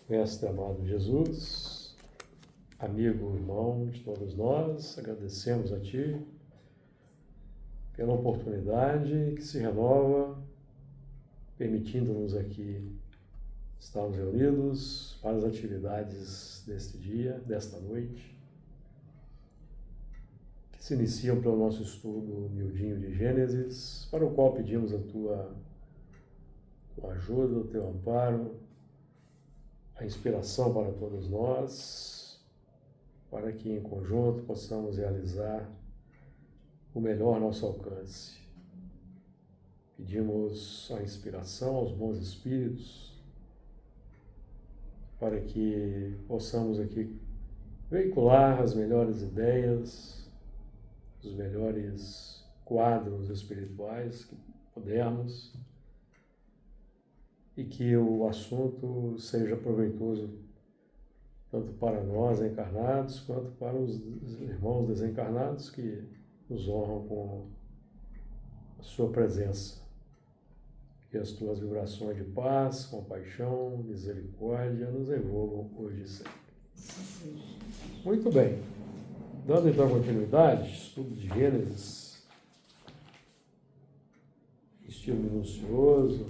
Mestre amado Jesus, amigo, irmão de todos nós, agradecemos a Ti pela oportunidade que se renova, permitindo-nos aqui estarmos reunidos para as atividades deste dia, desta noite, que se iniciam pelo nosso estudo humildinho de Gênesis, para o qual pedimos a Tua ajuda, o Teu amparo, a inspiração para todos nós, para que em conjunto possamos realizar o melhor ao nosso alcance. Pedimos a inspiração aos bons espíritos, para que possamos aqui veicular as melhores ideias, os melhores quadros espirituais que pudermos, e que o assunto seja proveitoso tanto para nós encarnados, quanto para os irmãos desencarnados que nos honram com a sua presença. Que as tuas vibrações de paz, compaixão, misericórdia nos envolvam hoje e sempre. Muito bem. Dando então continuidade, estudo de Gênesis, estilo minucioso,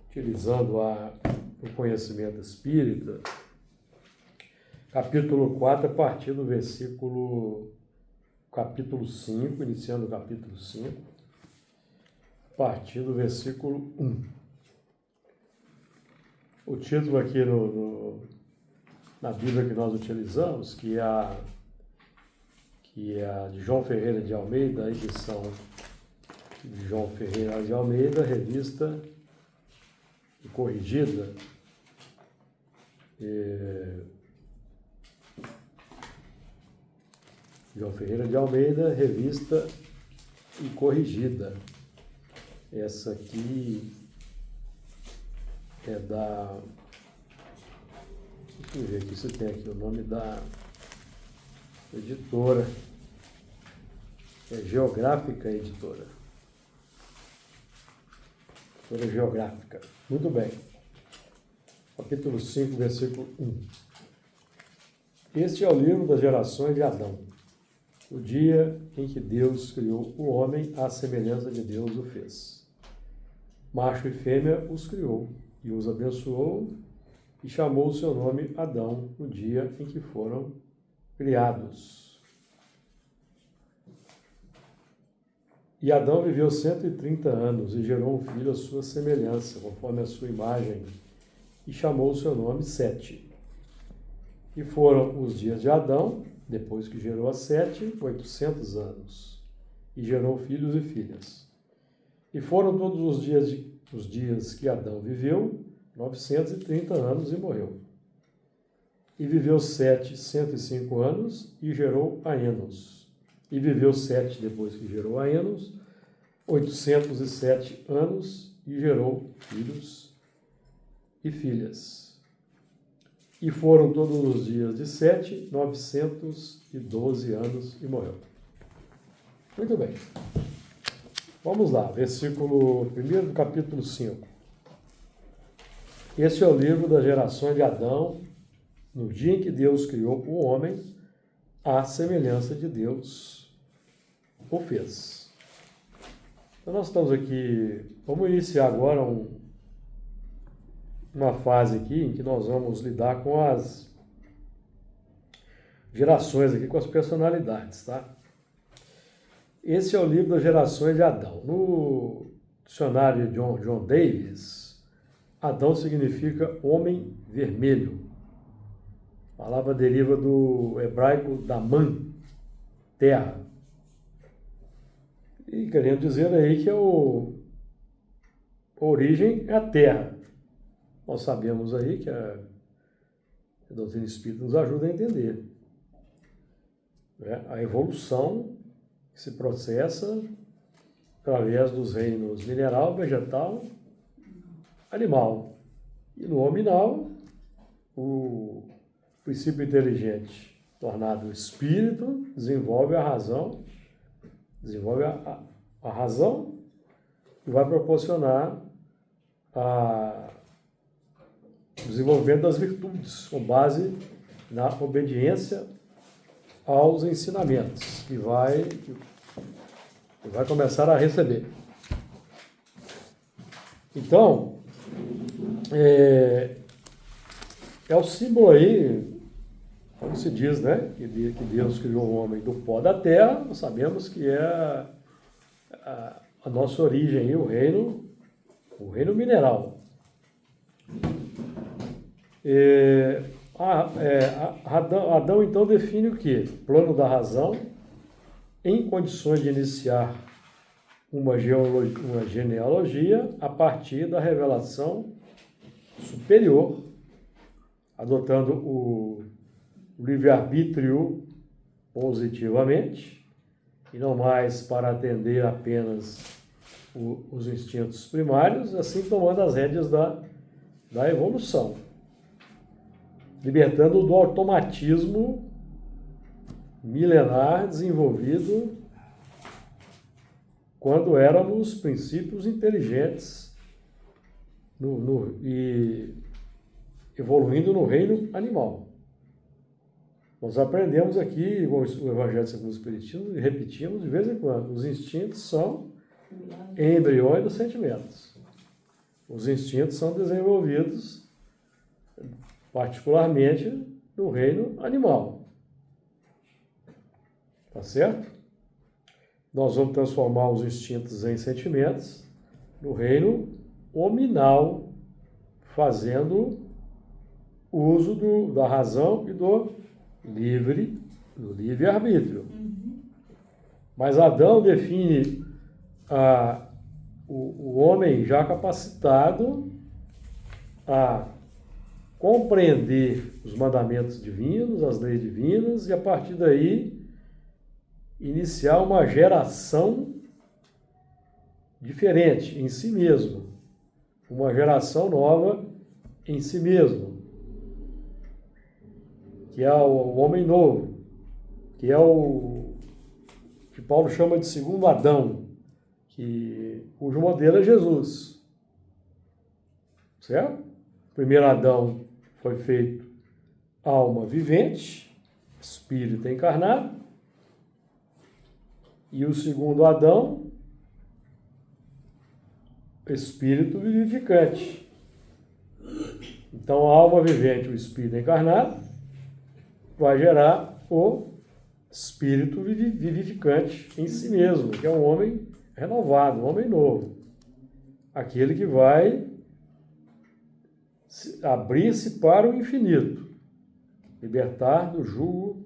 utilizando o conhecimento espírita, capítulo 4, a partir do capítulo 5, iniciando o capítulo 5, a partir do versículo 1. O título aqui na Bíblia que nós utilizamos, que é a de João Ferreira de Almeida, a edição de João Ferreira de Almeida, revista e corrigida, João Ferreira de Almeida, revista e corrigida. Essa aqui é da... Deixa eu ver aqui se tem aqui o nome da editora. É Geográfica Editora. Editora Geográfica. Muito bem. Capítulo 5, versículo 1. Este é o livro das gerações de Adão. O dia em que Deus criou o homem, à semelhança de Deus o fez. Macho e fêmea os criou e os abençoou e chamou o seu nome Adão no dia em que foram criados. E Adão viveu 130 anos e gerou um filho à sua semelhança, conforme a sua imagem, e chamou o seu nome Sete. E foram os dias de Adão, depois que gerou a Sete, 800 anos, e gerou filhos e filhas. E foram todos os dias que Adão viveu, 930 anos, e morreu. E viveu Sete 105 anos, e gerou a Enos. E viveu Sete, depois que gerou a Enos, 807 anos, e gerou filhos e filhas. E foram todos os dias de Sete, 912 anos, e morreu. Muito bem. Vamos lá, versículo 1 do capítulo 5. Este é o livro das gerações de Adão, no dia em que Deus criou o homem, à semelhança de Deus o fez. Então nós estamos aqui, vamos iniciar agora uma fase aqui em que nós vamos lidar com as gerações aqui, com as personalidades, tá? Esse é o livro das gerações de Adão. No dicionário de John Davis, Adão significa homem vermelho. A palavra deriva do hebraico daman, terra. E querendo dizer aí que a origem é a terra. Nós sabemos aí que a doutrina espírita nos ajuda a entender, né? A evolução que se processa através dos reinos mineral, vegetal, animal. E no hominal, o princípio inteligente, tornado espírito, desenvolve a razão que vai proporcionar desenvolvimento das virtudes, com base na obediência aos ensinamentos, que vai começar a receber. Então, é o símbolo aí, como se diz, né? Que Deus criou o homem do pó da terra, nós sabemos que é a nossa origem, o reino mineral. Adão, então, define o quê? Plano da razão, em condições de iniciar uma genealogia a partir da revelação superior, adotando o livre-arbítrio positivamente, e não mais para atender apenas os instintos primários, assim tomando as rédeas da evolução, libertando do automatismo milenar desenvolvido quando éramos princípios inteligentes e evoluindo no reino animal. Nós aprendemos aqui, o Evangelho segundo o Espiritismo, e repetimos de vez em quando, os instintos são embriões dos sentimentos. Os instintos são desenvolvidos particularmente no reino animal. Tá certo? Nós vamos transformar os instintos em sentimentos no reino hominal, fazendo uso da razão e do livre-arbítrio. Mas Adão define o homem já capacitado a compreender os mandamentos divinos, as leis divinas, e a partir daí iniciar uma geração diferente em si mesmo, uma geração nova em si mesmo, que é o homem novo, que é o que Paulo chama de segundo Adão, cujo modelo é Jesus. Certo? O primeiro Adão foi feito alma vivente, espírito encarnado, e o segundo Adão, espírito vivificante. Então, a alma vivente, o espírito encarnado, vai gerar o espírito vivificante em si mesmo, que é um homem renovado, um homem novo. Aquele que vai abrir-se para o infinito, libertar do jugo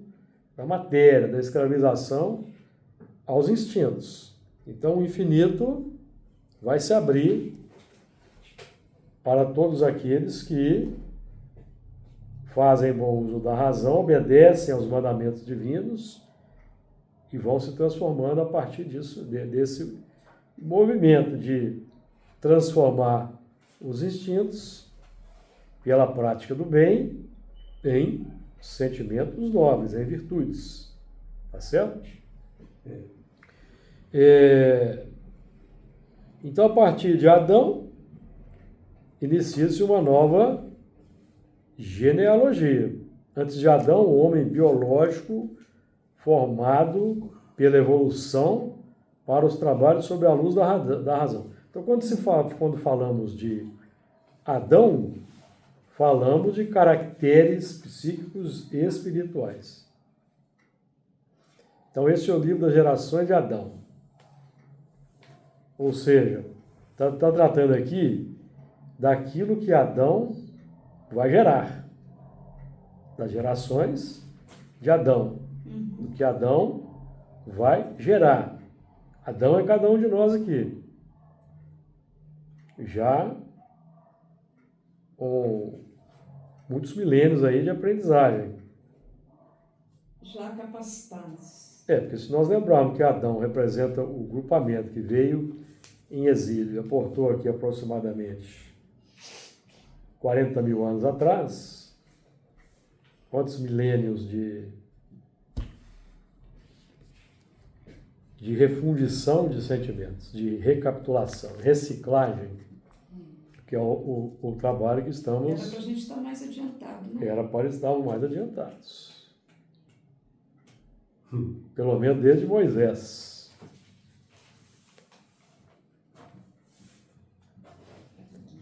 da matéria, da escravização aos instintos. Então, o infinito vai se abrir para todos aqueles que fazem bom uso da razão, obedecem aos mandamentos divinos e vão se transformando a partir desse movimento de transformar os instintos pela prática do bem em sentimentos nobres, em virtudes. Tá certo? Então, a partir de Adão, inicia-se uma nova genealogia. Antes de Adão, o homem biológico formado pela evolução para os trabalhos sob a luz da razão. Então, quando falamos de Adão, falamos de caracteres psíquicos e espirituais. Então, esse é o livro das gerações de Adão. Ou seja, está tratando aqui daquilo que Adão vai gerar, das gerações de Adão, do que Adão vai gerar. Adão é cada um de nós aqui. Já com muitos milênios aí de aprendizagem. Já capacitados. Porque se nós lembrarmos que Adão representa o grupamento que veio em exílio e aportou aqui aproximadamente 40 mil anos atrás, quantos milênios de refundição de sentimentos, de recapitulação, reciclagem, que é o trabalho que Era estamos... para a gente estar mais adiantado, né? Era para estar mais adiantados. Pelo menos desde Moisés.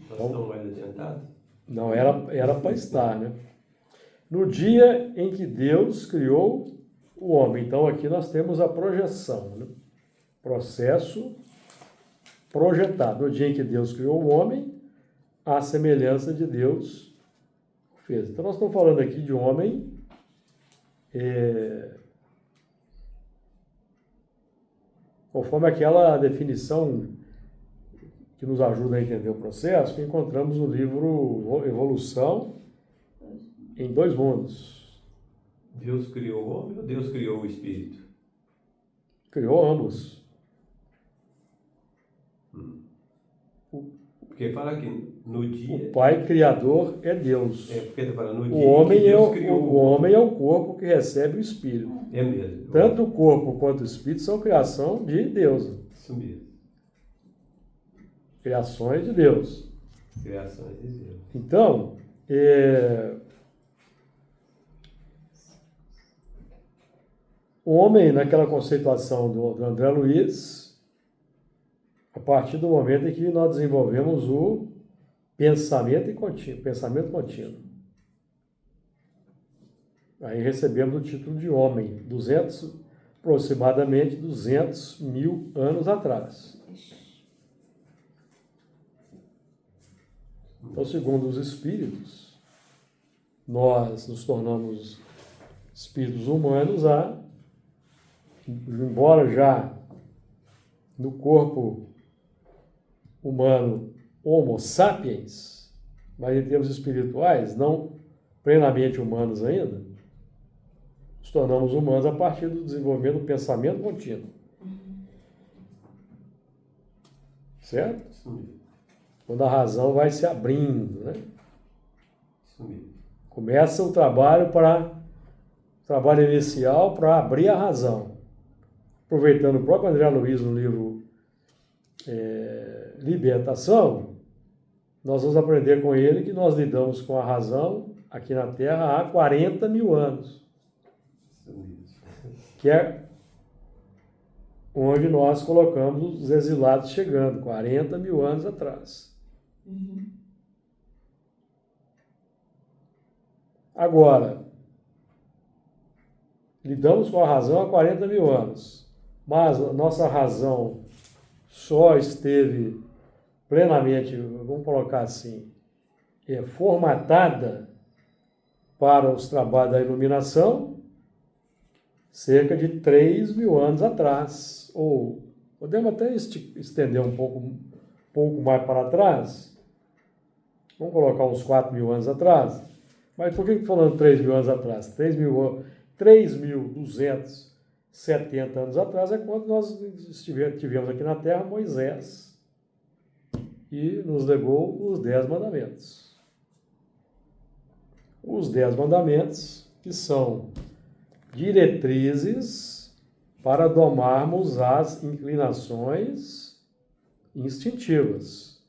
Nós estamos mais adiantados? Não, era para estar, né? No dia em que Deus criou o homem. Então, aqui nós temos a projeção, né? Processo projetado. No dia em que Deus criou o homem, a semelhança de Deus fez. Então, nós estamos falando aqui de um homem conforme aquela definição que nos ajuda a entender o processo, que encontramos no livro Evolução em Dois Mundos. Deus criou o homem ou Deus criou o espírito? Criou ambos. Porque fala que no dia... O Pai Criador é Deus. porque está falando no O dia homem, que Deus criou o homem é o corpo que recebe o Espírito. É mesmo. Tanto o corpo quanto o Espírito são criação de Deus. Isso mesmo. Criações de Deus. Criações de Deus. Então, o homem, naquela conceituação do André Luiz, a partir do momento em que nós desenvolvemos o pensamento contínuo. Aí recebemos o título de homem, aproximadamente 200 mil anos atrás. Então, segundo os espíritos, nós nos tornamos espíritos humanos, embora já no corpo humano Homo sapiens, mas em termos espirituais, não plenamente humanos ainda, nos tornamos humanos a partir do desenvolvimento do pensamento contínuo. Certo? Isso mesmo. Quando a razão vai se abrindo, né? Isso mesmo. Começa o trabalho inicial para abrir a razão. Aproveitando o próprio André Luiz no livro Libertação, nós vamos aprender com ele que nós lidamos com a razão aqui na Terra há 40 mil anos. Isso mesmo. Que é onde nós colocamos os exilados chegando, 40 mil anos atrás. Agora, lidamos com a razão há 40 mil anos, mas a nossa razão só esteve plenamente, vamos colocar assim, formatada para os trabalhos da iluminação cerca de 3 mil anos atrás, ou podemos até estender um pouco mais para trás, vamos colocar uns 4 mil anos atrás. Mas por que estou falando 3 mil anos atrás? 3.270 anos atrás é quando nós tivemos aqui na Terra Moisés e nos legou os 10 mandamentos. Os 10 mandamentos que são diretrizes para domarmos as inclinações instintivas.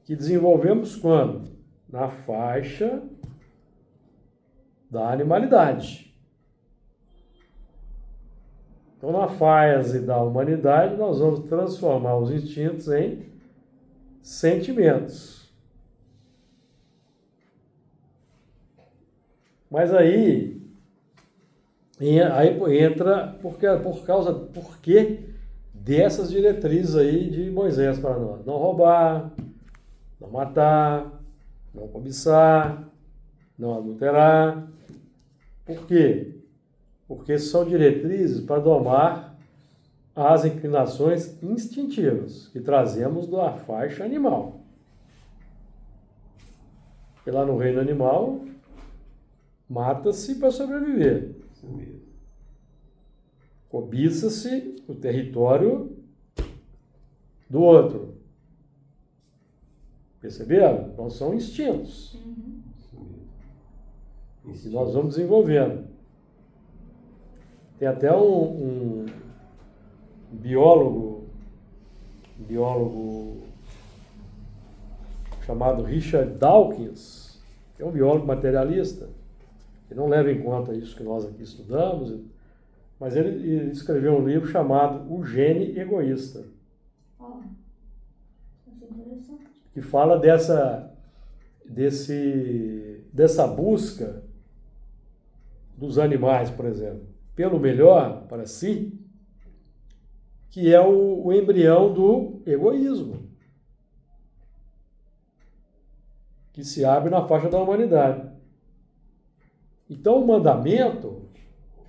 Que desenvolvemos quando? Na faixa da animalidade. Então, na fase da humanidade, nós vamos transformar os instintos em sentimentos. Mas aí entra por que dessas diretrizes aí de Moisés para nós. Não roubar, não matar, não cobiçar, não adulterar. Por quê? Porque são diretrizes para domar as inclinações instintivas que trazemos da faixa animal. Porque lá no reino animal, mata-se para sobreviver. Isso mesmo. Cobiça-se o território do outro. Perceberam? Então são instintos. Isso mesmo. E nós vamos desenvolvendo. Tem até um biólogo chamado Richard Dawkins, que é um biólogo materialista, que não leva em conta isso que nós aqui estudamos, mas ele escreveu um livro chamado O Gene Egoísta, Isso é interessante. que fala dessa busca dos animais, por exemplo, pelo melhor para si, que é o embrião do egoísmo, que se abre na faixa da humanidade. Então, o mandamento,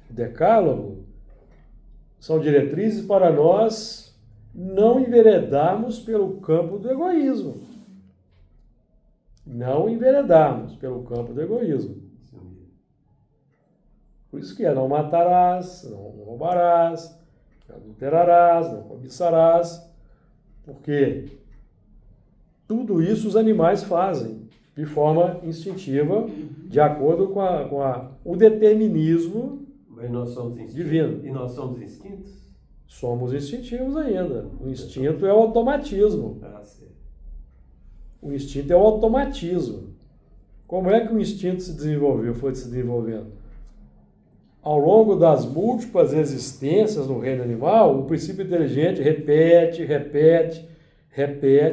o decálogo, são diretrizes para nós não enveredarmos pelo campo do egoísmo. Não enveredarmos pelo campo do egoísmo. Por isso que é: não matarás, não roubarás, não adulterarás, não cobiçarás, porque tudo isso os animais fazem de forma instintiva, de acordo com o determinismo Mas nós somos instintos. divino. E nós somos instintos? Somos instintivos ainda. O instinto é o automatismo. Ah, certo. O instinto é o automatismo. Como é que o instinto se desenvolveu, foi se desenvolvendo? Ao longo das múltiplas existências no reino animal, o princípio inteligente repete,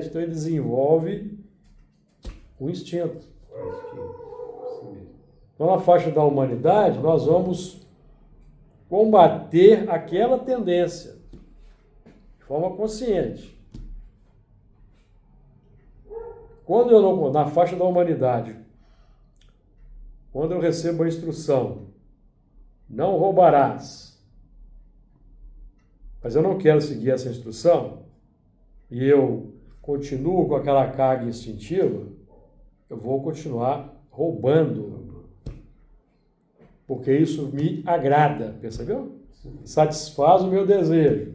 então ele desenvolve o instinto. Sim mesmo. Então, na faixa da humanidade, nós vamos combater aquela tendência de forma consciente. Quando eu não, na faixa da humanidade, quando eu recebo a instrução, não roubarás, mas eu não quero seguir essa instrução, e eu continuo com aquela carga instintiva, eu vou continuar roubando, porque isso me agrada, percebeu? Satisfaz o meu desejo.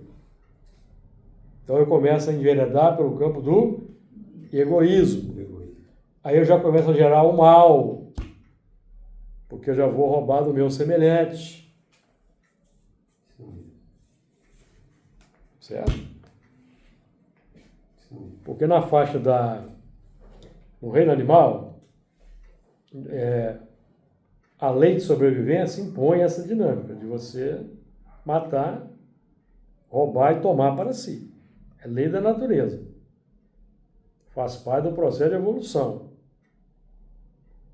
Então eu começo a enveredar pelo campo do egoísmo. Aí eu já começo a gerar o mal, porque eu já vou roubar do meu semelhante. Certo? Porque na faixa no reino animal, a lei de sobrevivência impõe essa dinâmica de você matar, roubar e tomar para si. É lei da natureza. Faz parte do processo de evolução.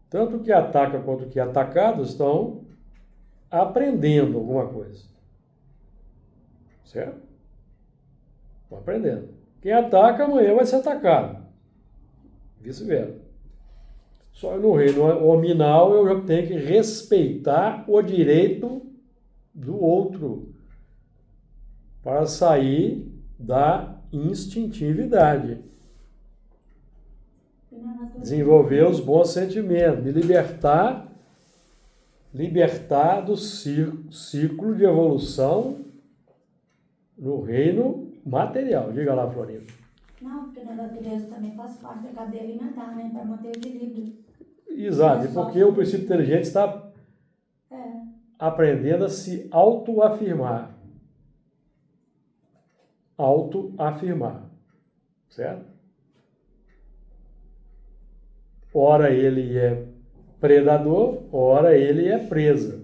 Tanto o que ataca quanto o que é atacado estão aprendendo alguma coisa. Certo? Estão aprendendo. Quem ataca amanhã vai ser atacado. Vice-versa. Só no reino hominal eu já tenho que respeitar o direito do outro para sair da instintividade. Desenvolver os bons sentimentos, me libertar do ciclo de evolução no reino material. Diga lá, Florinda. Não, porque na natureza também faz parte da cadeia alimentar, né? Para manter o equilíbrio. Exato, e porque o princípio inteligente está aprendendo a se autoafirmar. Autoafirmar. Certo? Ora ele é predador, ora ele é presa.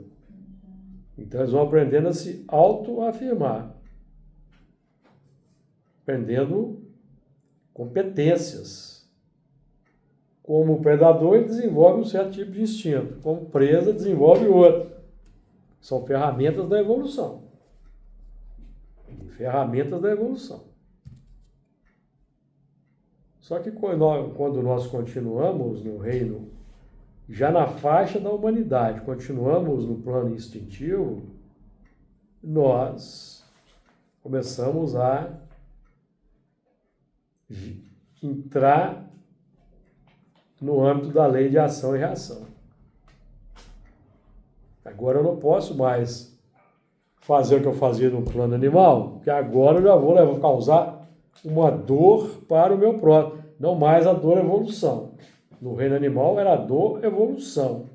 Então eles vão aprendendo a se autoafirmar. Aprendendo competências. Como predador, ele desenvolve um certo tipo de instinto. Como presa, desenvolve outro. São ferramentas da evolução. Ferramentas da evolução. Só que quando nós continuamos no reino, já na faixa da humanidade, continuamos no plano instintivo, nós começamos a entrar no âmbito da lei de ação e reação. Agora eu não posso mais fazer o que eu fazia no plano animal, porque agora eu já vou causar uma dor para o meu próximo. Não mais a dor evolução. No reino animal era a dor evolução.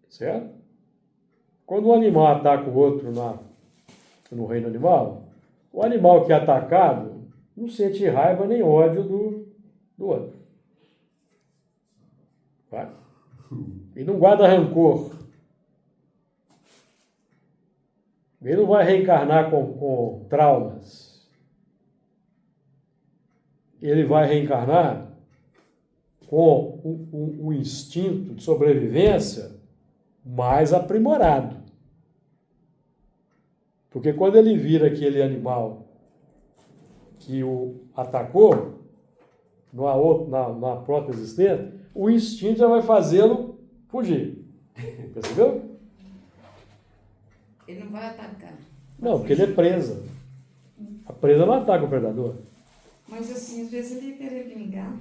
Certo? Quando um animal ataca o outro no reino animal, o animal que é atacado não sente raiva nem ódio do outro. Vai? Ele não guarda rancor. Ele não vai reencarnar com traumas. Ele vai reencarnar com um instinto de sobrevivência mais aprimorado. Porque quando ele vira aquele animal que o atacou, numa própria existência, o instinto já vai fazê-lo fugir. Percebeu? Ele não vai atacar. Não, porque ele é presa. A presa não ataca o predador. Mas assim, às vezes ele ia querer vingar.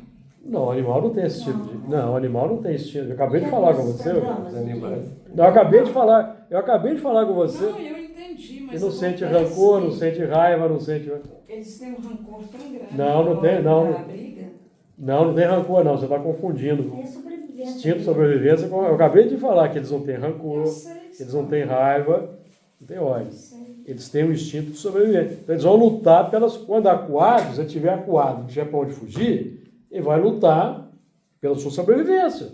Não, o animal não tem esse tipo de... Não, o animal não tem esse tipo de... Eu acabei de falar com você. Os animais. Não, eu acabei de falar com você. Não, eu entendi, mas Ele não sente acontece rancor, que não sente raiva, não sente... Eles têm um rancor tão grande. Não, não tem, não. Na briga. Não tem rancor, não. Você está confundindo. É sobrevivência. Instinto de sobrevivência. Eu acabei de falar que eles não têm rancor, Eu sei, eles não têm raiva, não têm ódio. eu sei. Eles têm um instinto de sobreviver. Então, eles vão lutar pelas... Quando acuado, se você estiver acuado, não tiver para onde fugir, ele vai lutar pela sua sobrevivência.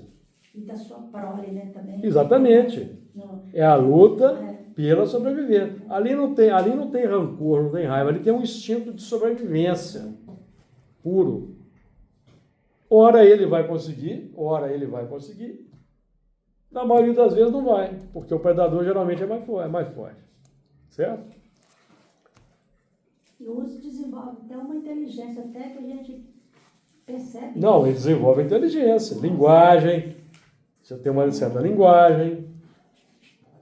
E da sua prole, né, também. Exatamente. Não. É a luta pela sobrevivência. Ali não tem rancor, não tem raiva. Ali tem um instinto de sobrevivência puro. Ora ele vai conseguir, ora ele vai conseguir. Na maioria das vezes não vai, porque o predador geralmente é mais forte. Certo? E o uso desenvolve até uma inteligência, até que a gente percebe. Não, ele desenvolve inteligência, linguagem. Você tem uma certa linguagem.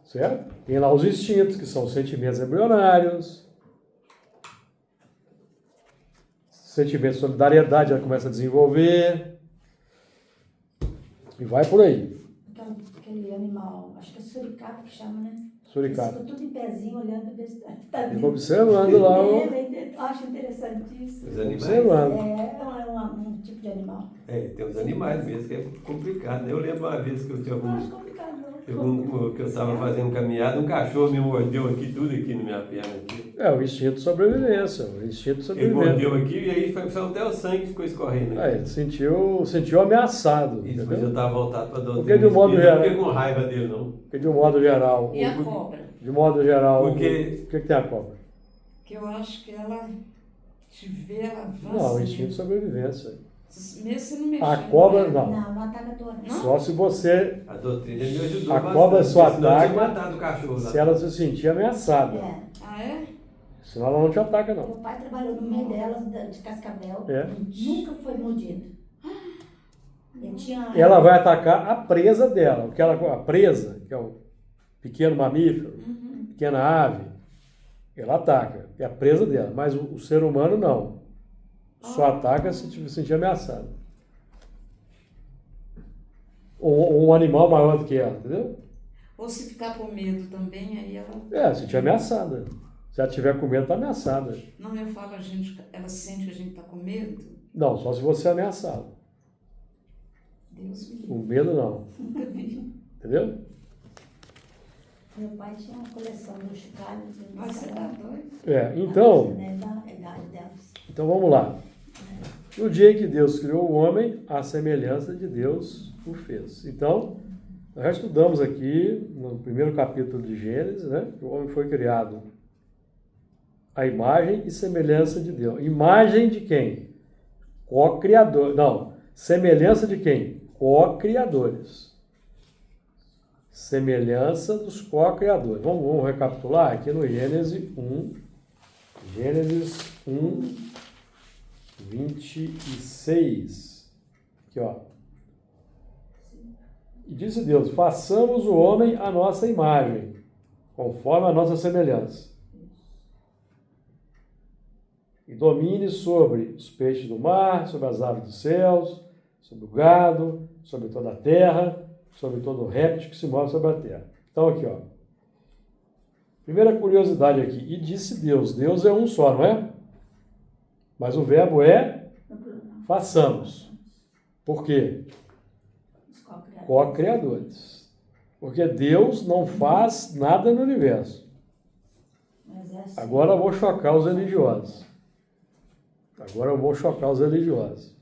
Certo? Tem lá os instintos, que são os sentimentos embrionários. Sentimento de solidariedade já começa a desenvolver. E vai por aí. Aquele animal, acho que é suricata que chama, né? Suricata. Fica tudo em pezinho, olhando, ver se tá Fica observando lá o... Eu acho interessante isso. Os animais. Observando. Um tipo de animal. Tem os animais mesmo, que é complicado, né? Eu lembro uma vez que eu tinha Não acho complicado, que não. eu estava fazendo caminhada, um cachorro me mordeu aqui, tudo aqui na minha perna. Aqui. É o instinto de sobrevivência. O instinto de Ele sobrevivência. mordeu aqui e aí foi até o sangue que ficou escorrendo. Ele sentiu ameaçado. E depois eu Entendeu? estava voltado para a doutrina. Porque de um modo espírita, geral- eu não fiquei com raiva dele, não. Porque de um modo geral... E a cobra? De modo geral... Porque- O que tem a cobra? Que eu acho que ela te vê, ela avança. Não, o instinto de sobrevivência. Mesmo se não mexer. A cobra, né? não. Não ataca toda. Não? Só se você... A doutrina me ajudou A bastante, cobra só porque senão eu tinha ataca matado o cachorro lá. se ela se sentir ameaçada. É. Ah, é? Senão ela não te ataca, não. Meu pai trabalhou no meio delas, de Cascavel. É. Nunca foi mordido. Ele tinha... Ela vai atacar a presa dela. A presa, que é o pequeno mamífero, pequena ave, ela ataca. É a presa dela. Mas o ser humano não. Só ataca se se sentir ameaçado. Ou um animal maior do que ela, entendeu? Ou se ficar com medo também, aí ela... É, se sentir ameaçada. Se ela tiver com medo, está ameaçada. Não, eu falo, ela sente que a gente tá com medo. Não, só se você é ameaçado. Deus me O livre. medo não. Nunca vi. Entendeu? Meu pai tinha uma coleção de chocalhos. Mas você tá doido? Então, Da idade delas. então vamos lá. No dia em que Deus criou o homem, a semelhança de Deus o fez. Então, nós já estudamos aqui, no primeiro capítulo de Gênesis, né? Que o homem foi criado à imagem e semelhança de Deus. Imagem de quem? Co-criador. Não, semelhança de quem? Co-criadores. Semelhança dos co-criadores. Vamos recapitular aqui no Gênesis 1. Gênesis 1, 26. Aqui, ó. E disse Deus: façamos o homem à nossa imagem, conforme a nossa semelhança. E domine sobre os peixes do mar, sobre as aves dos céus, sobre o gado, sobre toda a terra, sobre todo o réptil que se move sobre a terra. Então aqui, ó. Primeira curiosidade aqui. E disse Deus. Deus é um só, não é? Mas o verbo é façamos. Por quê? Co-criadores. Porque Deus não faz nada no universo. Mas é assim. Agora eu vou chocar os religiosos.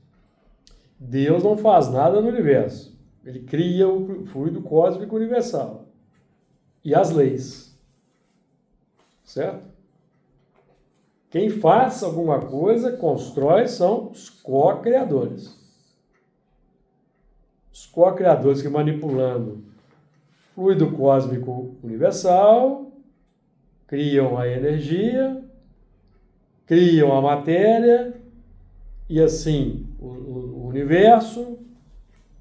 Deus não faz nada no universo. Ele cria o fluido cósmico universal. E as leis. Certo? Quem faz alguma coisa, constrói, são os co-criadores. Os co-criadores que manipulando fluido cósmico universal, criam a energia, criam a matéria, e assim o universo,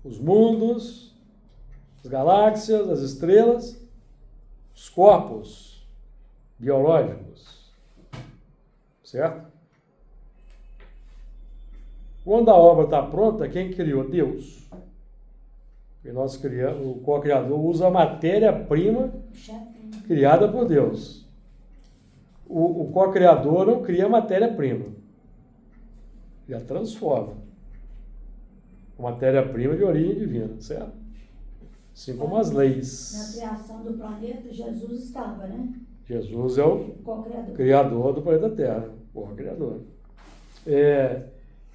os mundos, as galáxias, as estrelas, os corpos biológicos, certo? Quando a obra está pronta, quem criou? Deus. E nós criamos, o co-criador usa a matéria-prima Chefe. criada por Deus. O co-criador não cria matéria-prima. Ele a transforma. Matéria-prima de origem divina, certo? Assim como as Na leis. criação do planeta, Jesus estava, né? Jesus é o Co-criador. criador do planeta Terra, o criador.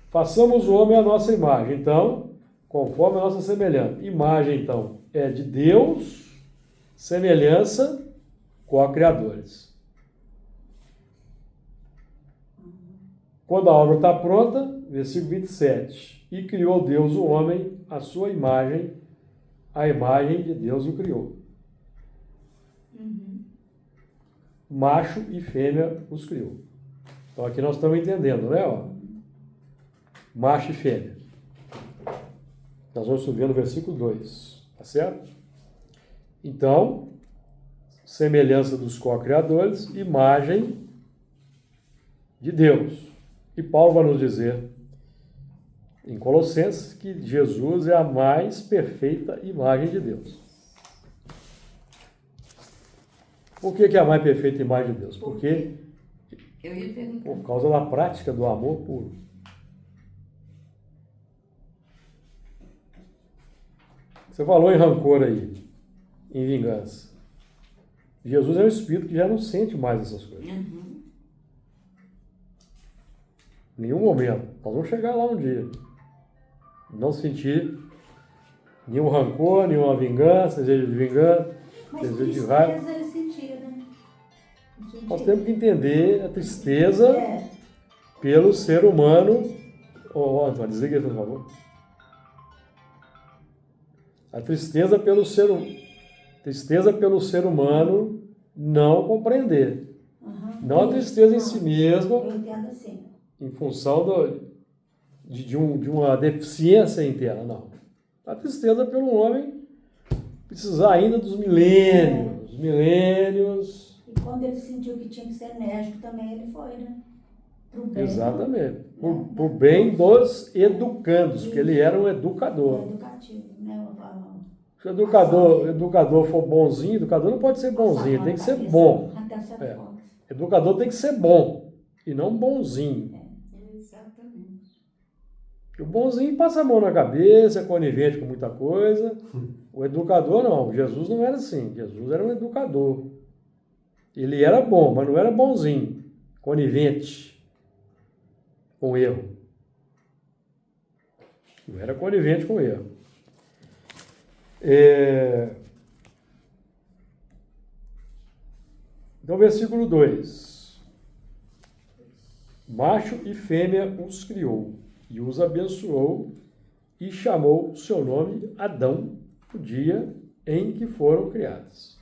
Façamos o homem à nossa imagem, então, conforme a nossa semelhança. Imagem, então, é de Deus, semelhança, co-criadores. Quando a obra está pronta, versículo 27, e criou Deus o homem à sua imagem, a imagem de Deus o criou. Macho e fêmea os criou. Então aqui nós estamos entendendo, né? Ó. Macho e fêmea. Nós vamos subir no versículo 2, tá certo? Então, semelhança dos co-criadores, imagem de Deus. E Paulo vai nos dizer, em Colossenses, que Jesus é a mais perfeita imagem de Deus. Por que é a mais perfeita imagem de Deus? Porque Eu ia perguntar. por causa da prática do amor puro. Você falou em rancor aí, em vingança. Jesus é um espírito que já não sente mais essas coisas. Uhum. Em nenhum momento. Nós vamos chegar lá um dia. Não sentir nenhum rancor, nenhuma vingança, desejo de vingança, Mas desejo de raiva. tristeza ele sentia, né? Não sentia. Nós temos que entender a tristeza É. pelo ser humano. Antônio, desliga aí, por favor. A tristeza pelo ser humano não compreender. Aham. Não a tristeza em si mesma, Eu entendo assim. em função de uma deficiência interna, não. A tristeza pelo homem precisar ainda dos milênios. E quando ele sentiu que tinha que ser enérgico também, ele foi, né? Pro bem. Exatamente. Por bem dos educandos, porque ele era um É educador. educativo, né? Se o educador for bonzinho, educador não pode ser bonzinho, tem que ser bom. Até certo É. ponto. Educador tem que ser bom e não bonzinho. Exatamente. O bonzinho passa a mão na cabeça, é conivente com muita coisa. O educador não. Jesus não era assim. Jesus era um educador. Ele era bom, mas não era bonzinho, conivente com o erro. Não era conivente com o erro. Então, versículo 2. Macho e fêmea os criou, e os abençoou, e chamou seu nome Adão, o dia em que foram criados.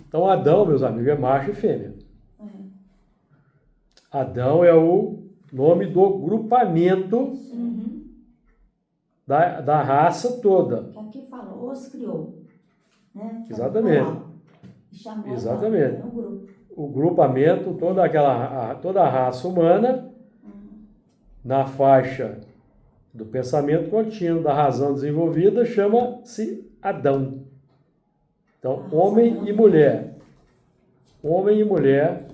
Então, Adão, meus amigos, é macho e fêmea. Adão é o nome do grupamento Uhum. da raça toda. Que aqui fala, os criou. Né? Exatamente. E chamou Exatamente. Adão, né? Um grupo. O grupamento, toda a raça humana, na faixa do pensamento contínuo, da razão desenvolvida, chama-se Adão. Então, homem e mulher. Homem e mulher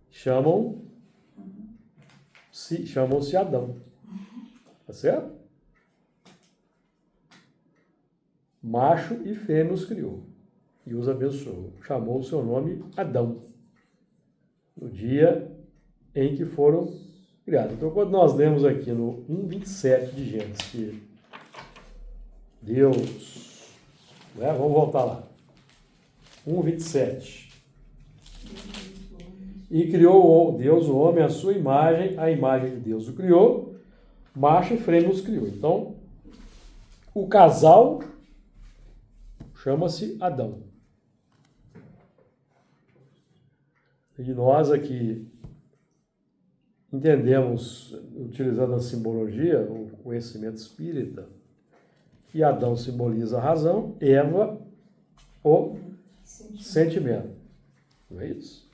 chamam-se Adão. Tá certo? Macho e fêmea os criou e os abençoou. Chamou o seu nome Adão. no dia em que foram criados. Então, quando nós lemos aqui no 1:27 de Gênesis, que Deus, né? Vamos voltar lá. 1:27. E criou Deus o homem à sua imagem, a imagem de Deus o criou, macho e fêmea os criou. Então, o casal chama-se Adão. E nós aqui entendemos, utilizando a simbologia, o conhecimento espírita, que Adão simboliza a razão, Eva o sentimento. Não é isso?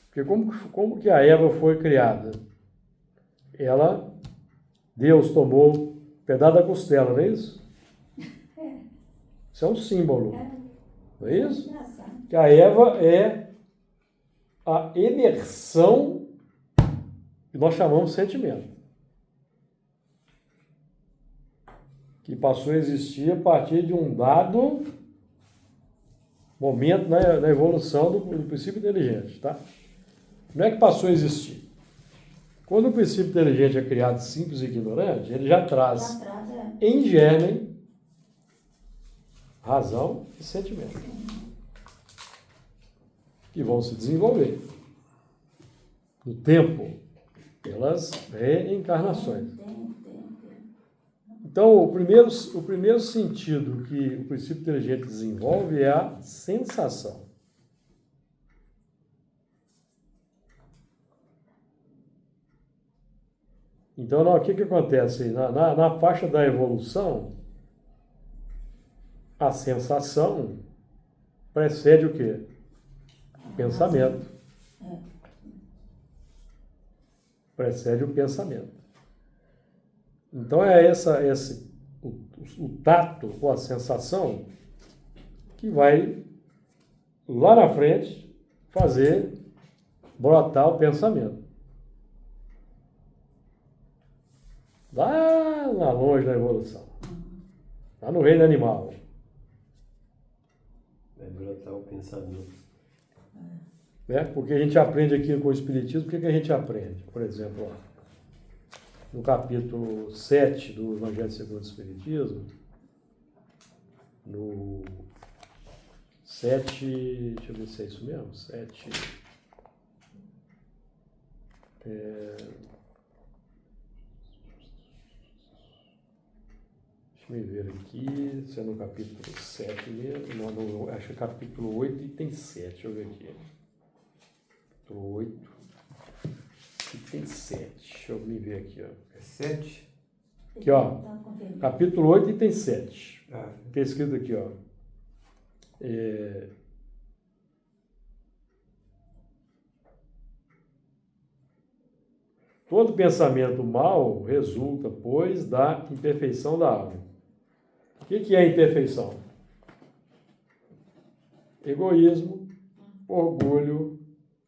Porque como que a Eva foi criada? Deus tomou um pedaço da costela, não é isso? Isso é um símbolo. Não é isso? Que a Eva é a emersão que nós chamamos de sentimento. Que passou a existir a partir de um dado momento na evolução do princípio inteligente, tá? Não é que passou a existir. Quando o princípio inteligente é criado simples e ignorante, ele já traz em germen razão e sentimento, que vão se desenvolver no tempo pelas reencarnações. Então, o primeiro sentido que o princípio inteligente desenvolve é a sensação. Então, o que acontece? Na faixa da evolução, a sensação precede o quê? O pensamento. Precede o pensamento. Então, é o tato ou a sensação que vai, lá na frente, fazer brotar o pensamento. Lá longe na evolução. Lá no reino animal. Vai brotar o pensamento. Porque a gente aprende aqui com o Espiritismo, o que a gente aprende? Por exemplo, no capítulo 7 do Evangelho segundo o Espiritismo, no 7, deixa eu ver se é isso mesmo, 7, deixa eu ver aqui, se é no capítulo 7 mesmo, não, acho que é capítulo 8 e tem 7, deixa eu ver aqui. Capítulo 8 e tem 7, deixa eu me ver aqui, ó. É 7? Aqui, ó, capítulo 8 e tem 7. Ah. Tem escrito aqui, ó. Todo pensamento mau resulta, pois, da imperfeição da alma. O que é imperfeição? Egoísmo, orgulho,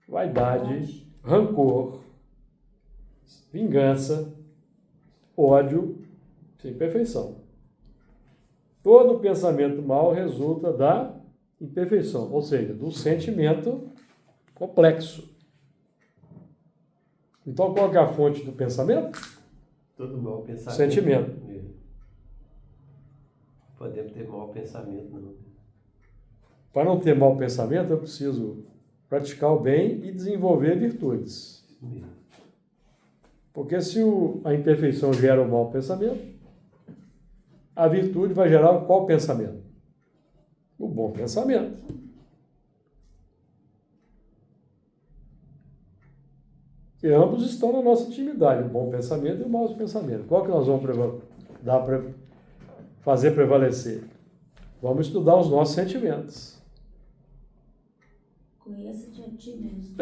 vaidade, rancor, vingança, ódio, isso é imperfeição. Todo pensamento mau resulta da imperfeição, ou seja, do sentimento complexo. Então, qual que é a fonte do pensamento? Todo mau pensamento. Sentimento. Podemos ter mau pensamento, não. Para não ter mau pensamento, eu preciso praticar o bem e desenvolver virtudes. Porque se a imperfeição gera o mau pensamento, a virtude vai gerar qual pensamento? O bom pensamento. E ambos estão na nossa intimidade, o bom pensamento e o mau pensamento. Qual que nós vamos fazer prevalecer? Vamos estudar os nossos sentimentos. Conheça-te a ti mesmo.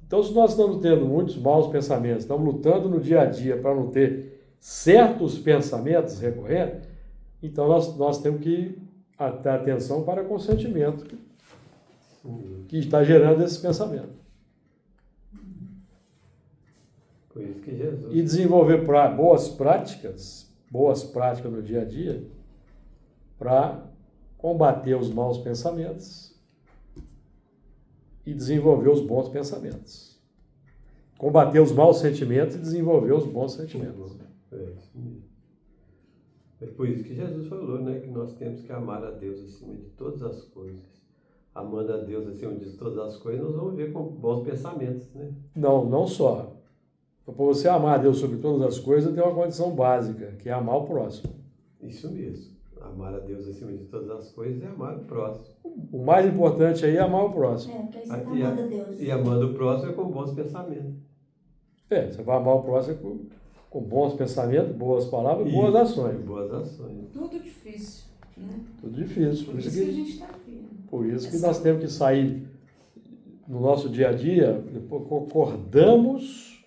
Então, se nós estamos tendo muitos maus pensamentos, estamos lutando no dia a dia para não ter certos pensamentos recorrentes, então nós temos que ter atenção para o consentimento que está gerando esse pensamento. Por isso que Jesus... E desenvolver boas práticas no dia a dia, para combater os maus pensamentos e desenvolver os bons pensamentos. Combater os maus sentimentos e desenvolver os bons sentimentos. É isso mesmo. É por isso que Jesus falou, né? Que nós temos que amar a Deus acima de todas as coisas. Amando a Deus acima de todas as coisas, nós vamos ver com bons pensamentos, né? Não só. Para você amar a Deus sobre todas as coisas, tem uma condição básica, que é amar o próximo. Isso mesmo. Amar a Deus acima de todas as coisas é amar o próximo. O mais importante aí é amar o próximo. Porque aí você tá E, amando a Deus. e amando o próximo é com bons pensamentos. Você vai amar o próximo com bons pensamentos, boas palavras e boas ações. Boas ações. Tudo difícil, né? Tudo difícil. Por isso que a gente está aqui. Por isso que nós temos que sair no nosso dia a dia, concordamos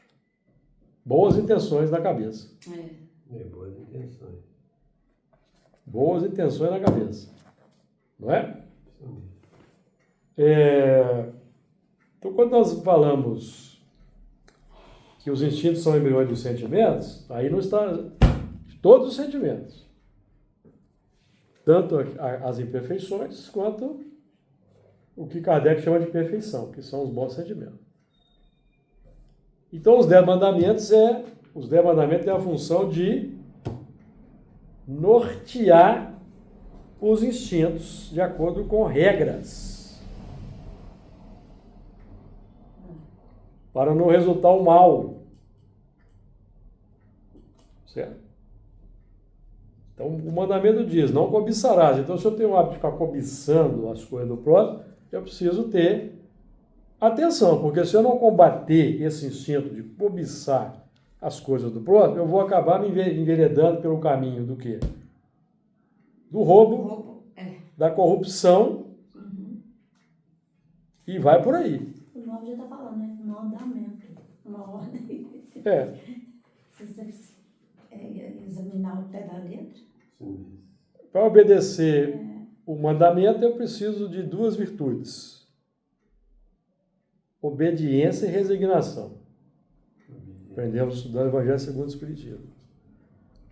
boas intenções na cabeça. Boas intenções. Boas intenções na cabeça. Não é? Isso mesmo. Então, quando nós falamos que os instintos são embriões dos sentimentos, aí não está todos os sentimentos. Tanto as imperfeições quanto o que Kardec chama de perfeição, que são os bons sentimentos. Então, os 10 mandamentos têm a função de nortear os instintos de acordo com regras, para não resultar o mal. Certo? Então, o mandamento diz, não cobiçarás. Então, se eu tenho o hábito de ficar cobiçando as coisas do próximo, eu preciso ter atenção, porque se eu não combater esse instinto de cobiçar as coisas do próximo, eu vou acabar me enveredando pelo caminho do quê? Do roubo, da corrupção, e vai por aí. O nome já está falando, né? Mandamento. Uma ordem. Se você examinar o pé da letra. Para obedecer o mandamento, eu preciso de 2 virtudes: obediência e resignação. Aprendemos estudando o Evangelho segundo o Espiritismo.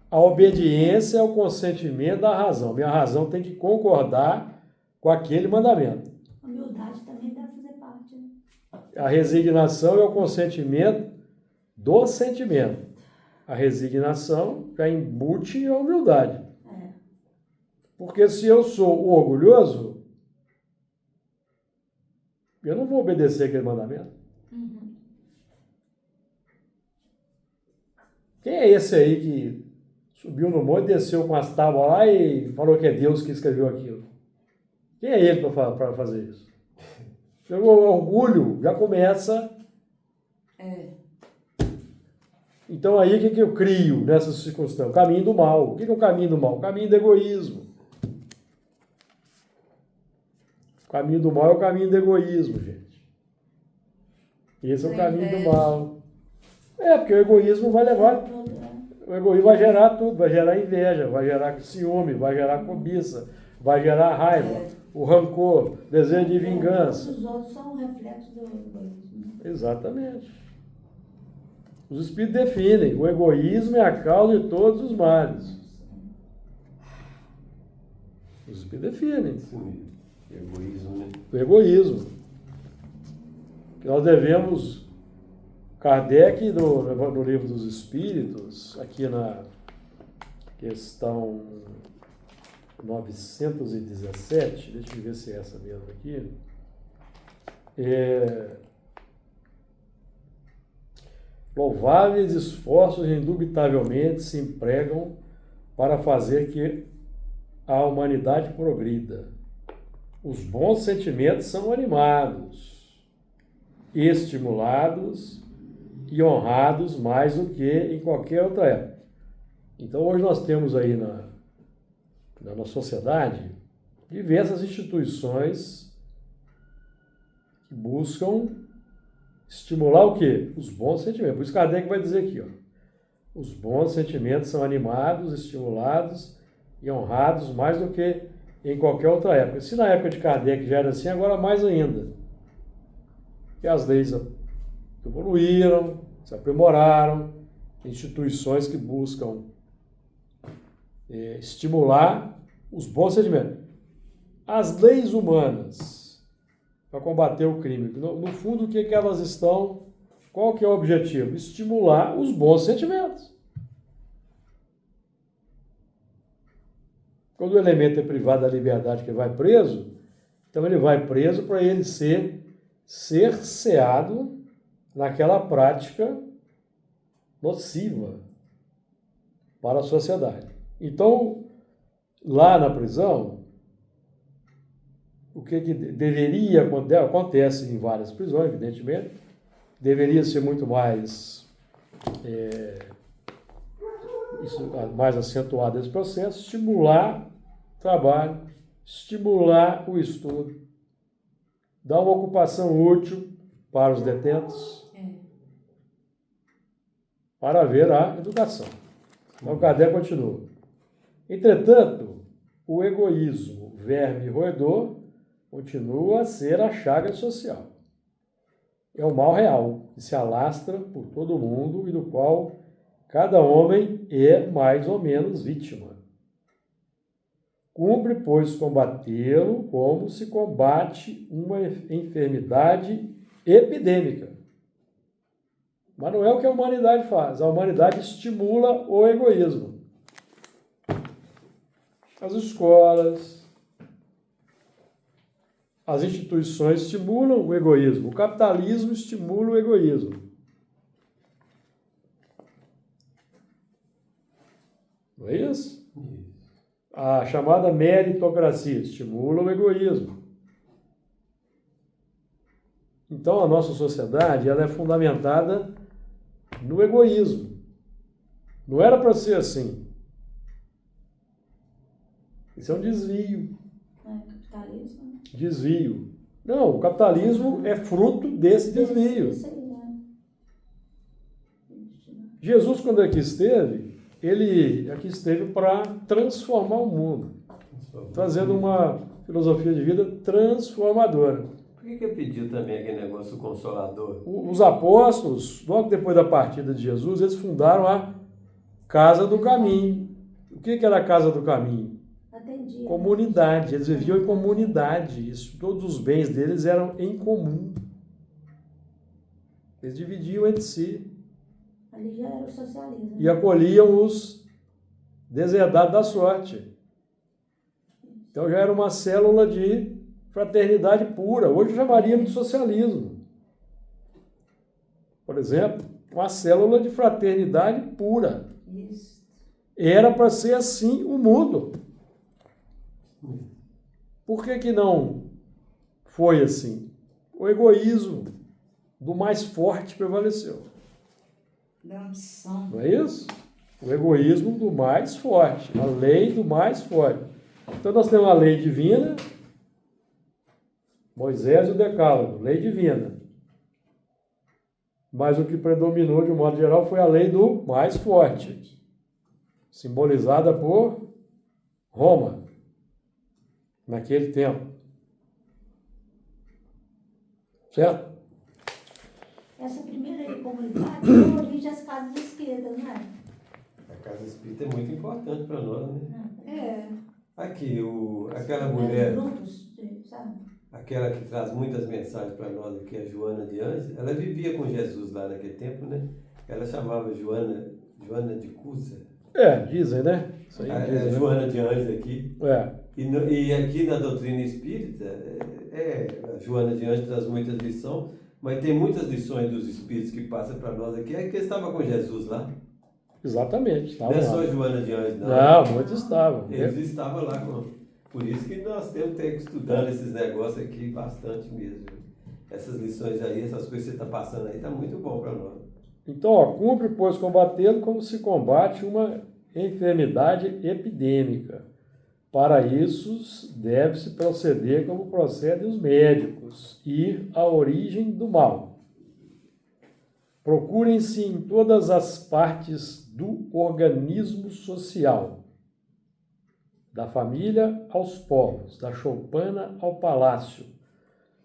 A obediência é o consentimento da razão. Minha razão tem que concordar com aquele mandamento. A humildade também deve fazer parte. Né? A resignação é o consentimento do sentimento. A resignação já embute a humildade. Porque se eu sou orgulhoso, eu não vou obedecer aquele mandamento. Quem é esse aí que subiu no monte, desceu com as tábuas lá e falou que é Deus que escreveu aquilo? Quem é ele para fazer isso? O orgulho já começa. Então aí o que eu crio nessas circunstâncias? O caminho do mal. O que é o caminho do mal? O caminho do egoísmo. O caminho do mal é o caminho do egoísmo, gente. Esse é o caminho do mal. Porque o egoísmo vai levar. O egoísmo vai gerar tudo, vai gerar inveja, vai gerar ciúme, vai gerar cobiça, vai gerar raiva, o rancor, desejo de vingança. Os outros são um reflexo do egoísmo. Exatamente. Os espíritos definem, o egoísmo é a causa de todos os males. Os espíritos definem. Egoísmo, né? O egoísmo. Que nós devemos, Kardec, no Livro dos Espíritos, aqui na questão 917, deixa eu ver se é essa mesmo aqui, louváveis esforços indubitavelmente se empregam para fazer que a humanidade progrida. Os bons sentimentos são animados, estimulados e honrados mais do que em qualquer outra época. Então, hoje nós temos aí na nossa sociedade diversas instituições que buscam estimular o quê? Os bons sentimentos. Por isso Kardec vai dizer aqui, os bons sentimentos são animados, estimulados e honrados mais do que em qualquer outra época. Se na época de Kardec já era assim, agora mais ainda. E as leis evoluíram, se aprimoraram, instituições que buscam estimular os bons sentimentos. As leis humanas para combater o crime. No fundo, o que elas estão... Qual que é o objetivo? Estimular os bons sentimentos. Quando o elemento é privado da liberdade que vai preso, então ele vai preso para ele ser cerceado naquela prática nociva para a sociedade. Então, lá na prisão, o que deveria acontecer, acontece em várias prisões, evidentemente, deveria ser muito mais, mais acentuado esse processo, estimular o trabalho, estimular o estudo, dar uma ocupação útil para os detentos, para haver a educação. Então, Kardec continua. Entretanto, o egoísmo, verme roedor, continua a ser a chaga social. É o mal real, que se alastra por todo o mundo e do qual cada homem é mais ou menos vítima. Cumpre, pois, combatê-lo como se combate uma enfermidade epidêmica. Mas não é o que a humanidade faz. A humanidade estimula o egoísmo. As escolas, as instituições estimulam o egoísmo. O capitalismo estimula o egoísmo. Não é isso? A chamada meritocracia estimula o egoísmo. Então, a nossa sociedade ela é fundamentada no egoísmo. Não era para ser assim. Isso é um desvio. Capitalismo. Desvio. Não, o capitalismo é fruto desse desvio. Jesus, quando aqui esteve, ele aqui esteve para transformar o mundo, trazendo uma filosofia de vida transformadora. Por que ele pediu também aquele negócio consolador? Os apóstolos, logo depois da partida de Jesus, eles fundaram a Casa do Caminho. O que era a Casa do Caminho? Atendia. Comunidade. Eles viviam em comunidade. Isso, todos os bens deles eram em comum. Eles dividiam entre si. Ali já era o socialismo. E acolhiam os deserdados da sorte. Então já era uma célula de fraternidade pura. Hoje chamaríamos de socialismo. Por exemplo, uma célula de fraternidade pura. Isso. Era para ser assim o mundo. Por que não foi assim? O egoísmo do mais forte prevaleceu. Da ambição. Não é isso? O egoísmo do mais forte, a lei do mais forte. Então nós temos a lei divina, Moisés e o Decálogo, lei divina. Mas o que predominou de um modo geral foi a lei do mais forte, simbolizada por Roma, naquele tempo. Certo? Essa primeira comunidade deu origem às casas espíritas, não é? A casa espírita é muito importante para nós, né? É. Aqui, aquela mulher, Grupos, sabe? aquela que traz muitas mensagens para nós aqui, a Joana de Anjos, ela vivia com Jesus lá naquele tempo, né? Ela chamava Joana de Cusa. Dizem, né? Isso aí dizem, né? Joana de Anjos aqui. E aqui na doutrina espírita, a Joana de Anjos traz muitas lições, mas tem muitas lições dos espíritos que passam para nós aqui, é que eles estavam com Jesus lá. Exatamente. Não é só Joana de Anjos, não. Não, muitos estavam. Eles estavam lá Por isso que nós temos que estudando esses negócios aqui bastante mesmo. Essas lições aí, essas coisas que você está passando aí, está muito bom para nós. Então, cumpre, pois, combatê-lo como se combate uma enfermidade epidêmica. Para isso, deve-se proceder como procedem os médicos, ir à origem do mal. Procurem-se em todas as partes do organismo social, da família aos povos, da choupana ao palácio,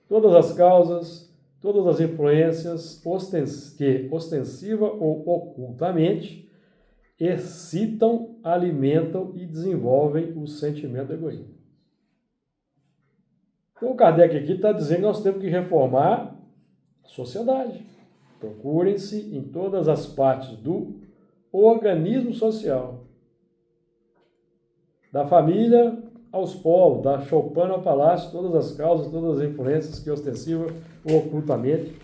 todas as causas, todas as influências que, ostensiva ou ocultamente, excitam, alimentam e desenvolvem o sentimento egoísta. Então, o Kardec aqui está dizendo que nós temos que reformar a sociedade. Procurem-se em todas as partes do organismo social. Da família aos povos, da choupana ao palácio, todas as causas, todas as influências que ostensiva ou ocultamente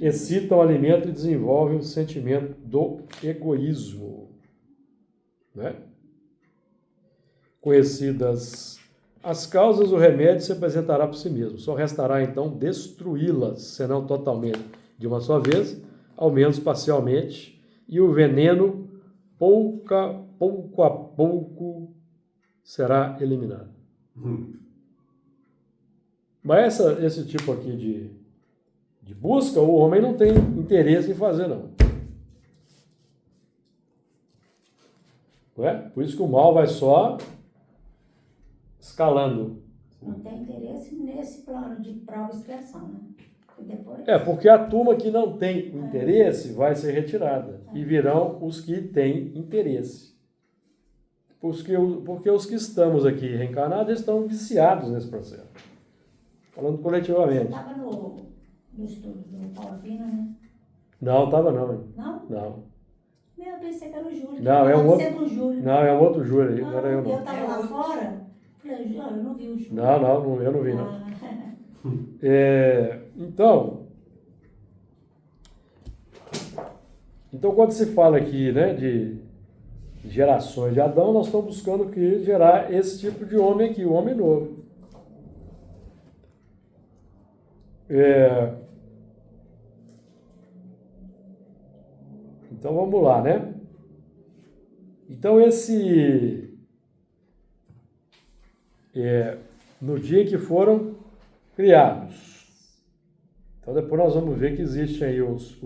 excitam, alimentam e desenvolvem o sentimento do egoísmo. Né? Conhecidas as causas, o remédio se apresentará por si mesmo. Só restará, então, destruí-las, senão totalmente de uma só vez, ao menos parcialmente, e o veneno, pouco a pouco, será eliminado. Mas esse tipo aqui de busca, o homem não tem interesse em fazer, não. Não é? Por isso que o mal vai só escalando. Não tem interesse nesse plano de prova e expiação, né? E depois... Porque a turma que não tem interesse vai ser retirada. E virão os que têm interesse. Porque os que estamos aqui reencarnados estão viciados nesse processo. Falando coletivamente. Você estava no estudo do Paulo Pina, né? Não, estava não. Hein? Não? Não. Eu pensei que era o Júlio. Não, é um outro. Sempre o Júlio. Não, é um outro Júlio aí. Não era eu, não. Eu estava lá fora, falei, eu não vi o Júlio. Não, eu não vi, não. Então, quando se fala aqui, né, de gerações de Adão, nós estamos buscando que gerar esse tipo de homem aqui, o homem novo. Então vamos lá, né? Então no dia que foram criados. Então depois nós vamos ver que existem aí os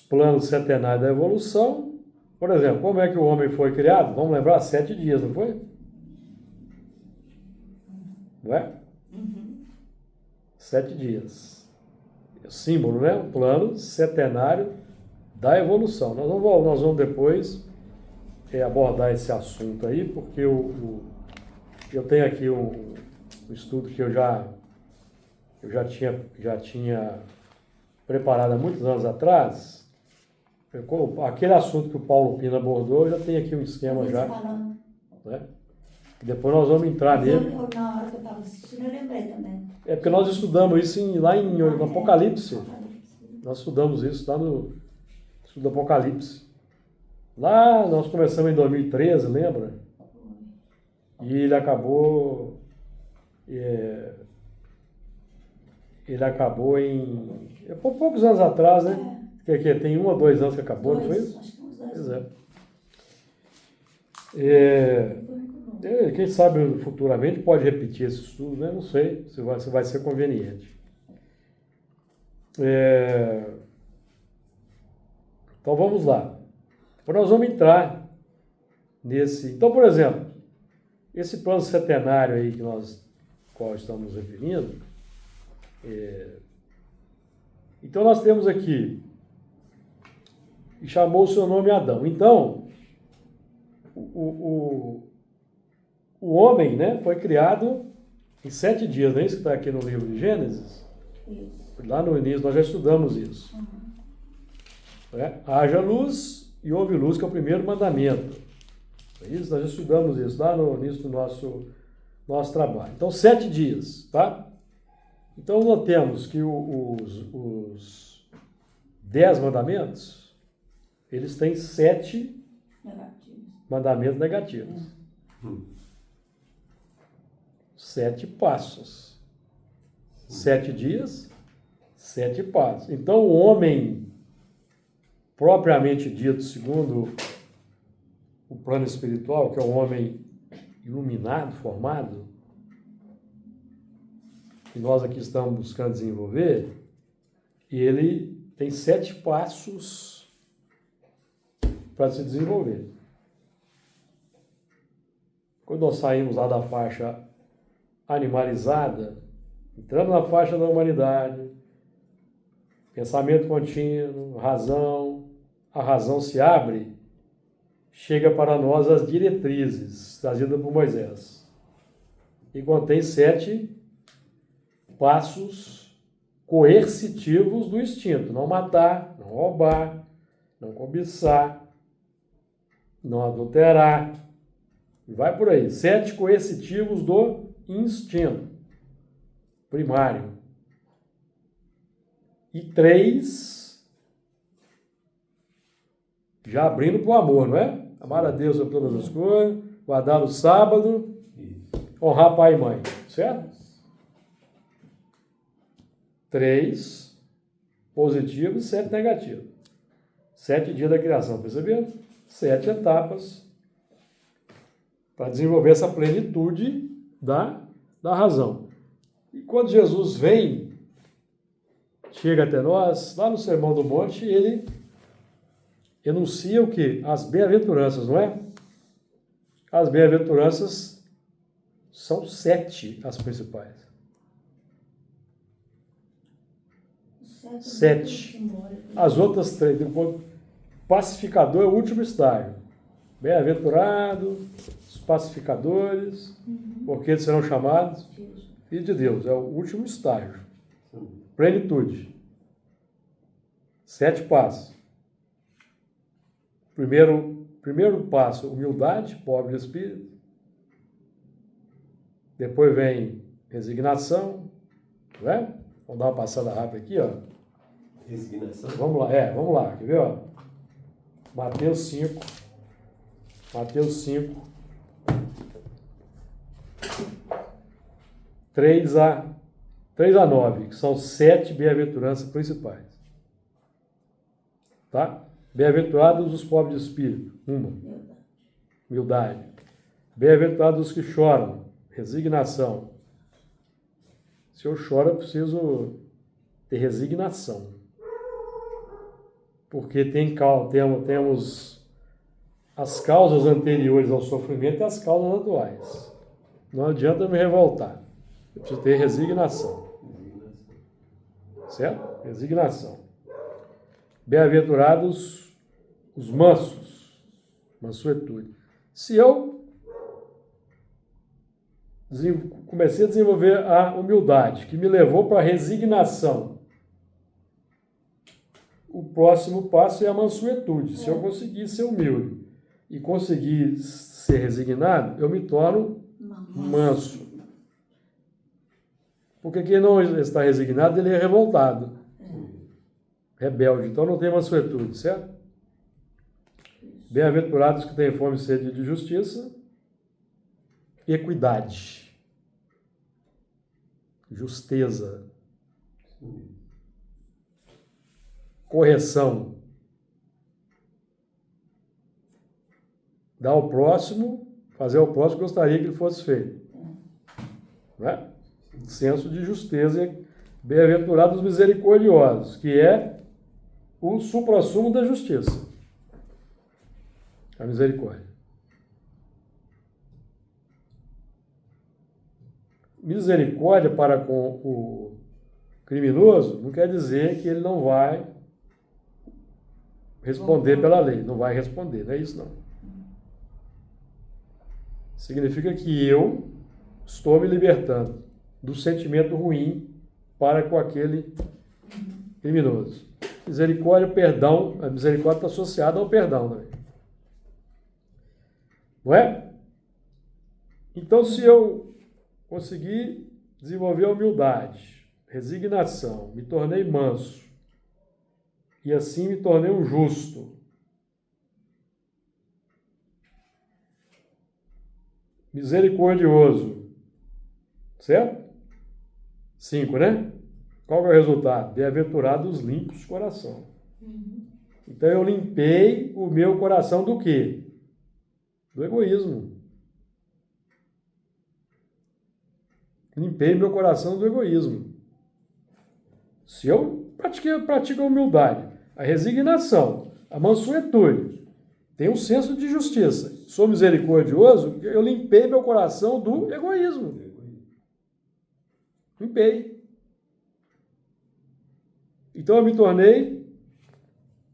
planos setenários da evolução. Por exemplo, como é que o homem foi criado? Vamos lembrar, 7 dias, não foi? Não é? 7 dias. É o símbolo, né? O plano setenário da evolução. Nós vamos depois abordar esse assunto aí, porque eu tenho aqui um estudo que eu já tinha preparado há muitos anos atrás. Aquele assunto que o Paulo Pina abordou, eu já tenho aqui um esquema já. Né? E depois nós vamos entrar nele. Na hora que eu estava assistindo, eu lembrei também. Porque nós estudamos isso lá no Apocalipse. Nós estudamos isso lá no estudo do Apocalipse. Lá nós começamos em 2013, lembra? E ele acabou por poucos anos atrás, né? Que tem 1 ou 2 anos que acabou, não foi isso? Acho que uns 2 Pois anos. Quem sabe futuramente pode repetir esse estudo, né? Não sei se vai ser conveniente. Então vamos lá. Então nós vamos entrar nesse. Então, por exemplo, esse plano setenário aí qual estamos nos referindo. Então nós temos aqui, e chamou o seu nome Adão. Então, o homem, né, foi criado em 7 dias, não é isso que está aqui no livro de Gênesis? Isso. Lá no início nós já estudamos isso. Haja luz e houve luz, que é o primeiro mandamento. Isso, nós já estudamos isso lá no início do nosso trabalho. Então, 7 dias, tá? Então, notemos que os 10 mandamentos, eles têm 7 mandamentos negativos. 7 passos. 7 dias, 7 passos. Então, o homem, propriamente dito, segundo o plano espiritual, que é um homem iluminado, formado, que nós aqui estamos buscando desenvolver, e ele tem 7 passos para se desenvolver. Quando nós saímos lá da faixa animalizada, entramos na faixa da humanidade, pensamento contínuo, razão, a razão se abre chega para nós as diretrizes trazidas por Moisés. E contém 7 passos coercitivos do instinto. Não matar, não roubar, não cobiçar, não adulterar. Vai por aí. 7 coercitivos do instinto primário. E 3, já abrindo para o amor, não é? Amar a Deus sobre todas as coisas, guardar o sábado, honrar pai e mãe, certo? 3 positivos e 7 negativos. 7 dias da criação, perceberam? 7 etapas para desenvolver essa plenitude da razão. E quando Jesus vem, chega até nós, lá no Sermão do Monte, ele enuncia o quê? As bem-aventuranças, não é? As bem-aventuranças são 7 as principais. 7. As outras 3. Pacificador é o último estágio. Bem-aventurado, os pacificadores, porque eles serão chamados filhos de Deus. É o último estágio. Plenitude. 7 passos. Primeiro passo, humildade, pobre de espírito. Depois vem resignação. Não é? Vamos dar uma passada rápida aqui, ó. Resignação? Vamos lá, quer ver, ó? Mateus 5. Mateus 5. 3 a 9, que são 7 bem-aventuranças principais. Tá? Bem-aventurados os pobres de espírito. 1. Humildade. Bem-aventurados os que choram. Resignação. Se eu choro, eu preciso ter resignação. Porque temos as causas anteriores ao sofrimento e as causas atuais. Não adianta me revoltar. Eu preciso ter resignação. Certo? Resignação. Bem-aventurados os mansos. Mansuetude. Se eu comecei a desenvolver a humildade, que me levou para a resignação, o próximo passo é a mansuetude. Se eu conseguir ser humilde e conseguir ser resignado, eu me torno manso. Porque quem não está resignado, ele é revoltado. Rebelde. Então não tem mansuetude, certo? Bem-aventurados que têm fome e sede de justiça. Equidade. Justeza. Correção. Dar ao próximo, fazer ao próximo que gostaria que ele fosse feito. Não é? Senso de justeza. Bem-aventurados os misericordiosos, que é o suprassumo da justiça. A misericórdia. Misericórdia para com o criminoso não quer dizer que ele não vai responder pela lei. Não vai responder, não é isso não. Significa que eu estou me libertando do sentimento ruim para com aquele criminoso. Misericórdia, perdão, a misericórdia está associada ao perdão também. Não é? Então, se eu conseguir desenvolver a humildade, resignação, me tornei manso e assim me tornei um justo, misericordioso, certo? 5, né? Qual é o resultado? Bem-aventurados os limpos de coração. Então eu limpei o meu coração do quê? Do egoísmo. Limpei meu coração do egoísmo. Se eu pratico a humildade, a resignação, a mansuetude, tenho um senso de justiça, sou misericordioso, eu limpei meu coração do egoísmo. Limpei. Então eu me tornei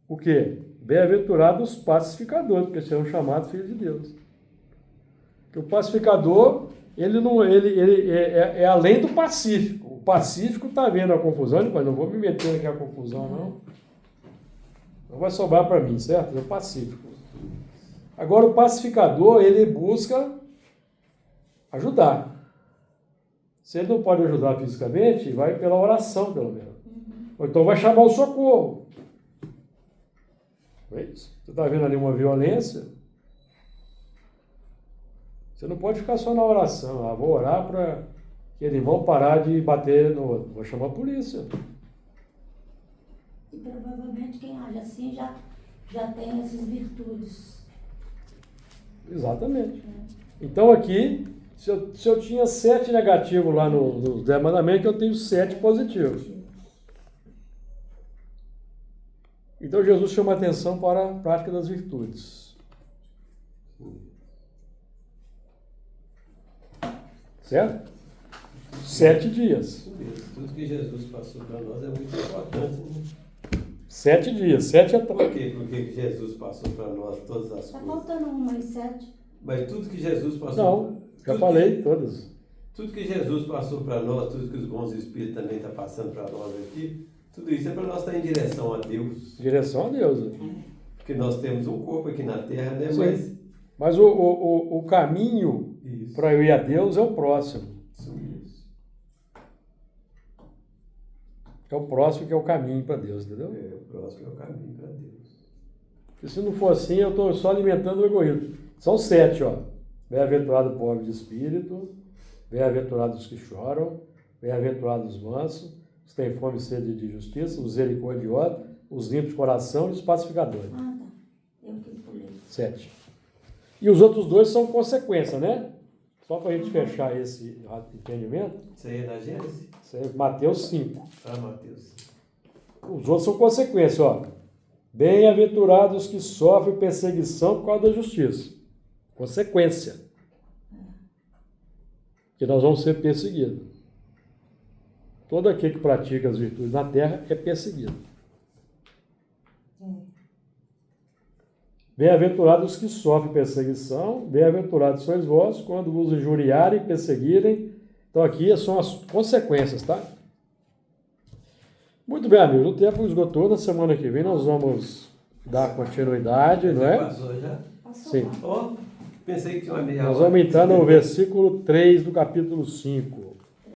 o quê? Bem-aventurados os pacificadores, porque serão chamados filhos de Deus. Porque o pacificador, ele não, ele é além do pacífico. O pacífico está vendo a confusão, ele vai, não vou me meter naquela confusão, não. Não vai sobrar para mim, certo? É o pacífico. Agora, o pacificador, ele busca ajudar. Se ele não pode ajudar fisicamente, vai pela oração, pelo menos. Ou então vai chamar o socorro. Não é isso? Você está vendo ali uma violência? Você não pode ficar só na oração. Ah, vou orar para que eles vão parar de bater no outro. Vou chamar a polícia. E provavelmente quem age assim já tem essas virtudes. Exatamente. Então aqui, se eu tinha 7 negativos lá no 10 mandamentos, eu tenho 7 positivos. Então Jesus chama a atenção para a prática das virtudes. Certo? 7 dias. Tudo que Jesus passou para nós é muito importante, né? 7 dias, 7 Por quê? Porque Jesus passou para nós todas as Está coisas. faltando uma e 7. Mas tudo que Jesus passou... Não, já falei todas. Tudo que Jesus passou para nós, tudo que os bons espíritos também estão passando para nós aqui, tudo isso é para nós estar em direção a Deus. Direção a Deus. Porque nós temos um corpo aqui na Terra, né? Sim. Mas o caminho para eu ir a Deus é o próximo. Isso. É o próximo que é o caminho para Deus, entendeu? O próximo é o caminho para Deus. Porque se não for assim, eu estou só alimentando o egoísmo. São 7, ó. Bem-aventurado o pobre de espírito, bem-aventurados os que choram, bem-aventurados os mansos, os que têm fome e sede de justiça, os misericordiosos, os limpos de coração e os pacificadores. Ah, tá. Eu que pulei. 7. E os outros 2 são consequência, né? Só para a gente fechar esse entendimento. Isso aí é na Gênesis? Isso é Mateus 5. Ah, Mateus. Os outros são consequência, ó. Bem-aventurados que sofrem perseguição por causa da justiça. Consequência. Que nós vamos ser perseguidos. Todo aquele que pratica as virtudes na terra é perseguido. Bem-aventurados que sofrem perseguição, bem-aventurados sois vós quando vos injuriarem e perseguirem. Então aqui são as consequências, tá? Muito bem, amigos. O tempo esgotou. Na semana que vem nós vamos dar continuidade, não é? Passou já? Passou Sim. lá. Ó, pensei que tinha uma meia Nós hora. vamos entrar no versículo 3 do capítulo 5.